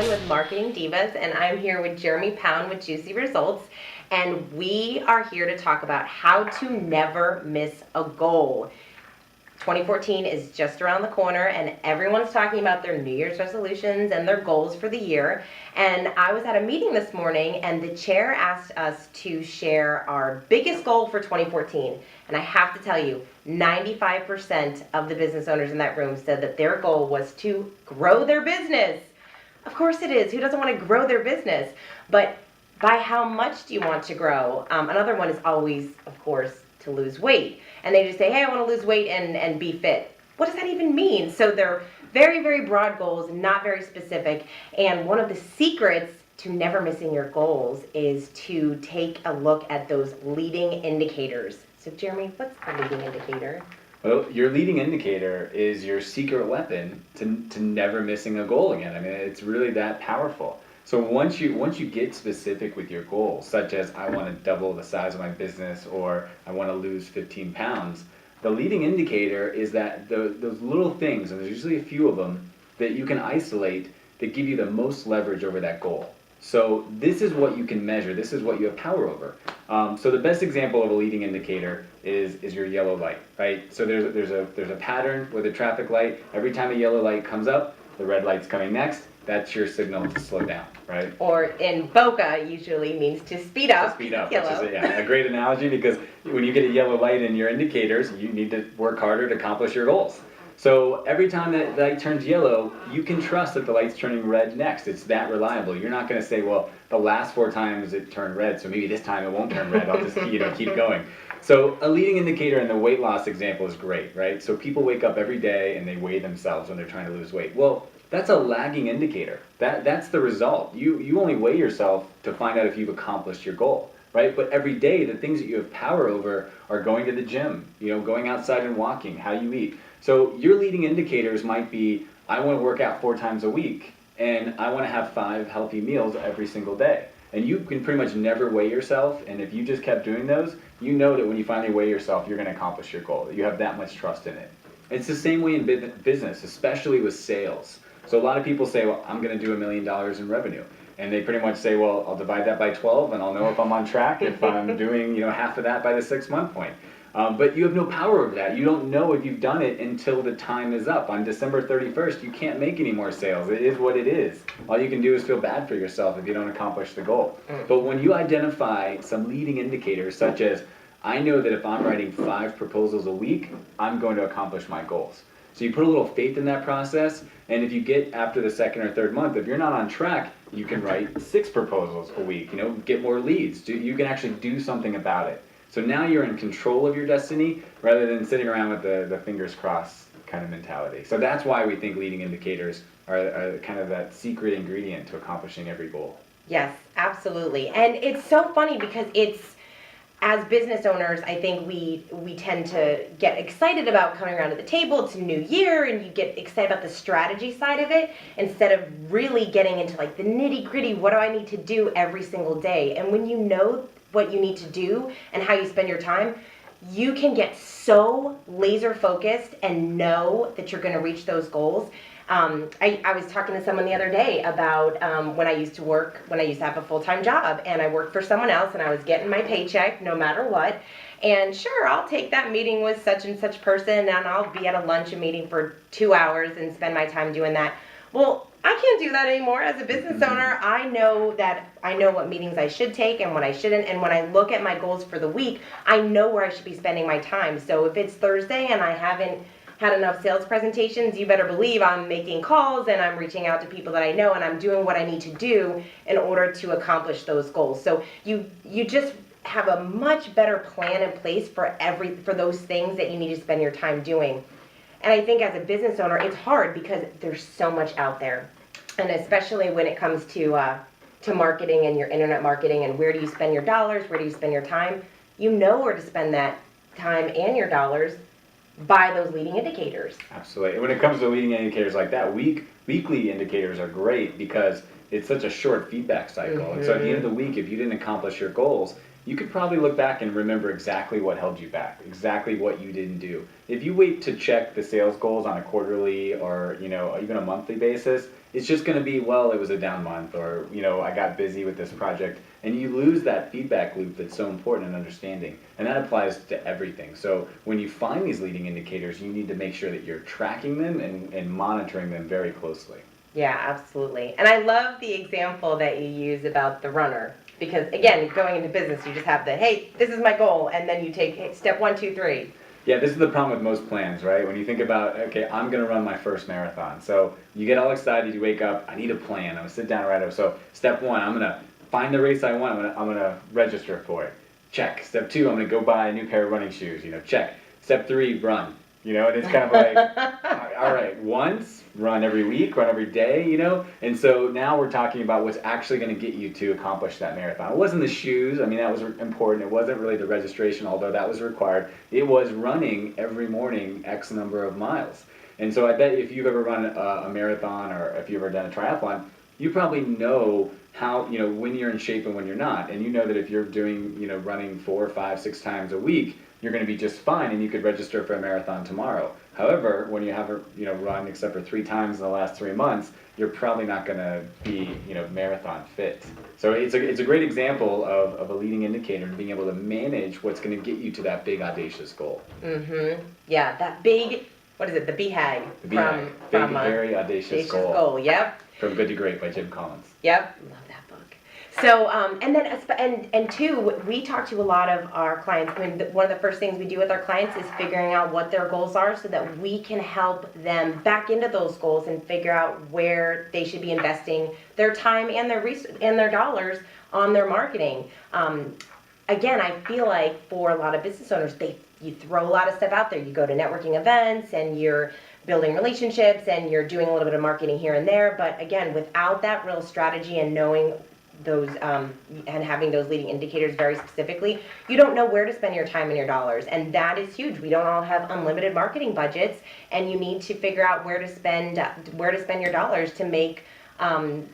Volman with Marketing Divaz, and I'm here with Jeremy Pound with Juicy Results, and we are here to talk about how to never miss a goal. 2014 is just around the corner, and everyone's talking about their New Year's resolutions and their goals for the year. And I was at a meeting this morning, and the chair asked us to share our biggest goal for 2014. And I have to tell you, 95% of the business owners in that room said that their goal was to grow their business. Of course it is. Who doesn't want to grow their business? But by how much do you want to grow? Another one is always, of course, to lose weight. And they just say, hey, I want to lose weight and be fit. What does that even mean? So they're very, very broad goals, not very specific. And one of the secrets to never missing your goals is to take a look at those leading indicators. So Jeremy, what's a leading indicator? Well, your leading indicator is your secret weapon to never missing a goal again. I mean, it's really that powerful. So once you get specific with your goals, such as I want to double the size of my business or I want to lose 15 pounds, the leading indicator is that those little things, and there's usually a few of them, that you can isolate that give you the most leverage over that goal. So this is what you can measure. This is what you have power over. So the best example of a leading indicator is your yellow light, right? So there's a pattern with a traffic light. Every time a yellow light comes up, the red light's coming next. That's your signal to slow down, right? Or in Boca, usually means to speed up. To speed up, which is a great analogy, because when you get a yellow light in your indicators, you need to work harder to accomplish your goals. So every time that light turns yellow, you can trust that the light's turning red next. It's that reliable. You're not going to say, well, the last 4 times it turned red, so maybe this time it won't turn red. I'll just keep going. So a leading indicator in the weight loss example is great, right? So people wake up every day and they weigh themselves when they're trying to lose weight. Well, that's a lagging indicator. That's the result. You only weigh yourself to find out if you've accomplished your goal, right? But every day, the things that you have power over are going to the gym, going outside and walking, how you eat. So your leading indicators might be, I want to work out 4 times a week, and I want to have 5 healthy meals every single day. And you can pretty much never weigh yourself, and if you just kept doing those, you know that when you finally weigh yourself, you're going to accomplish your goal. You have that much trust in it. It's the same way in business, especially with sales. So a lot of people say, well, I'm going to do $1 million in revenue. And they pretty much say, well, I'll divide that by 12 and I'll know if I'm on track, if I'm doing half of that by the 6-month point. But you have no power over that. You don't know if you've done it until the time is up. On December 31st, you can't make any more sales. It is what it is. All you can do is feel bad for yourself if you don't accomplish the goal. But when you identify some leading indicators, such as, I know that if I'm writing 5 proposals a week, I'm going to accomplish my goals. So you put a little faith in that process, and if you get after the 2nd or 3rd month, if you're not on track, you can write 6 proposals a week, get more leads. You can actually do something about it. So now you're in control of your destiny rather than sitting around with the fingers crossed kind of mentality. So that's why we think leading indicators are kind of that secret ingredient to accomplishing every goal. Yes, absolutely. And it's so funny because as business owners, I think we tend to get excited about coming around to the table. It's a new year, and you get excited about the strategy side of it instead of really getting into like the nitty gritty. What do I need to do every single day? And when you know what you need to do and how you spend your time, you can get so laser focused and know that you're going to reach those goals. I was talking to someone the other day about when I used to have a full-time job, and I worked for someone else, and I was getting my paycheck no matter what. And sure, I'll take that meeting with such and such person, and I'll be at a lunch meeting for 2 hours and spend my time doing that. Well, I can't do that anymore. As a business owner, I know what meetings I should take and what I shouldn't. And when I look at my goals for the week, I know where I should be spending my time. So if it's Thursday and I haven't had enough sales presentations, you better believe I'm making calls and I'm reaching out to people that I know, and I'm doing what I need to do in order to accomplish those goals. So you just have a much better plan in place for those things that you need to spend your time doing. And I think as a business owner, it's hard because there's so much out there. And especially when it comes to marketing and your internet marketing and where do you spend your dollars, where do you spend your time, you know where to spend that time and your dollars by those leading indicators. Absolutely. And when it comes to leading indicators like that, weekly indicators are great because it's such a short feedback cycle. And so at the end of the week, if you didn't accomplish your goals, you could probably look back and remember exactly what held you back, exactly what you didn't do. If you wait to check the sales goals on a quarterly or even a monthly basis, it's just going to be, well, it was a down month, or I got busy with this project, and you lose that feedback loop that's so important in understanding, and that applies to everything. So when you find these leading indicators, you need to make sure that you're tracking them and monitoring them very closely. Yeah, absolutely. And I love the example that you use about the runner. Because again, going into business, you just have the, hey, this is my goal, and then you take step 1, 2, 3. Yeah, this is the problem with most plans, right? When you think about, okay, I'm going to run my first marathon. So you get all excited, you wake up, I need a plan. I'm going to sit down and write it. So step 1, I'm going to find the race I want. I'm going to register for it. Check. Step 2, I'm going to go buy a new pair of running shoes. Check. Step 3, run. And it's kind of like, all right, once, run every week, run every day, And so now we're talking about what's actually going to get you to accomplish that marathon. It wasn't the shoes. I mean, that was important. It wasn't really the registration, although that was required. It was running every morning X number of miles. And so I bet if you've ever run a marathon, or if you've ever done a triathlon, you probably know how, when you're in shape and when you're not. And you know that if you're doing, running 4, 5, 6 times a week, you're going to be just fine, and you could register for a marathon tomorrow. However, when you haven't run except for 3 times in the last 3 months, you're probably not going to be marathon fit. So it's a great example of a leading indicator and being able to manage what's going to get you to that big audacious goal. Yeah, that big, what is it? The BHAG. The BHAG. Big, Hairy, Audacious Goal. Yep. From Good to Great by Jim Collins. Yep. Love that book. So, and two, we talk to a lot of our clients. I mean, one of the first things we do with our clients is figuring out what their goals are so that we can help them back into those goals and figure out where they should be investing their time and their dollars on their marketing. Again, I feel like for a lot of business owners, you throw a lot of stuff out there. You go to networking events and you're building relationships and you're doing a little bit of marketing here and there. But again, without that real strategy and knowing those and having those leading indicators very specifically, you don't know where to spend your time and your dollars, and that is huge. We don't all have unlimited marketing budgets, and you need to figure out where to spend your dollars to make the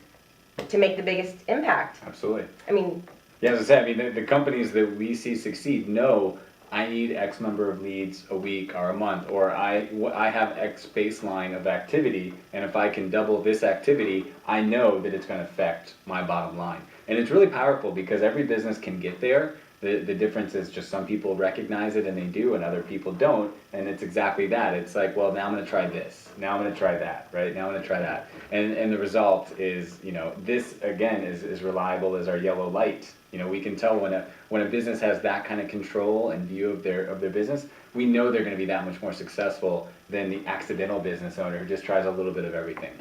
biggest impact. Absolutely. I mean, yeah, as I said, the companies that we see succeed know I need X number of leads a week or a month, or I have X baseline of activity, and if I can double this activity, I know that it's going to affect my bottom line. And it's really powerful because every business can get there. The difference is just some people recognize it and they do, and other people don't, and it's exactly that. It's like, well, now I'm going to try this. Now I'm going to try that, right? Now I'm going to try that. And the result is, this, again, is reliable as our yellow light. We can tell when a business has that kind of control and view of their business, we know they're going to be that much more successful than the accidental business owner who just tries a little bit of everything.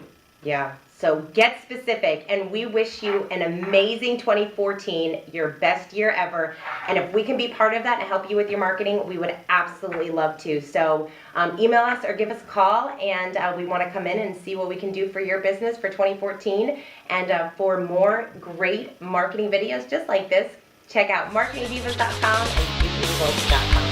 Yeah, so get specific, and we wish you an amazing 2014, your best year ever, and if we can be part of that and help you with your marketing, we would absolutely love to. So email us or give us a call, and we want to come in and see what we can do for your business for 2014, and for more great marketing videos just like this, check out marketingdivaz.com and youtube.com.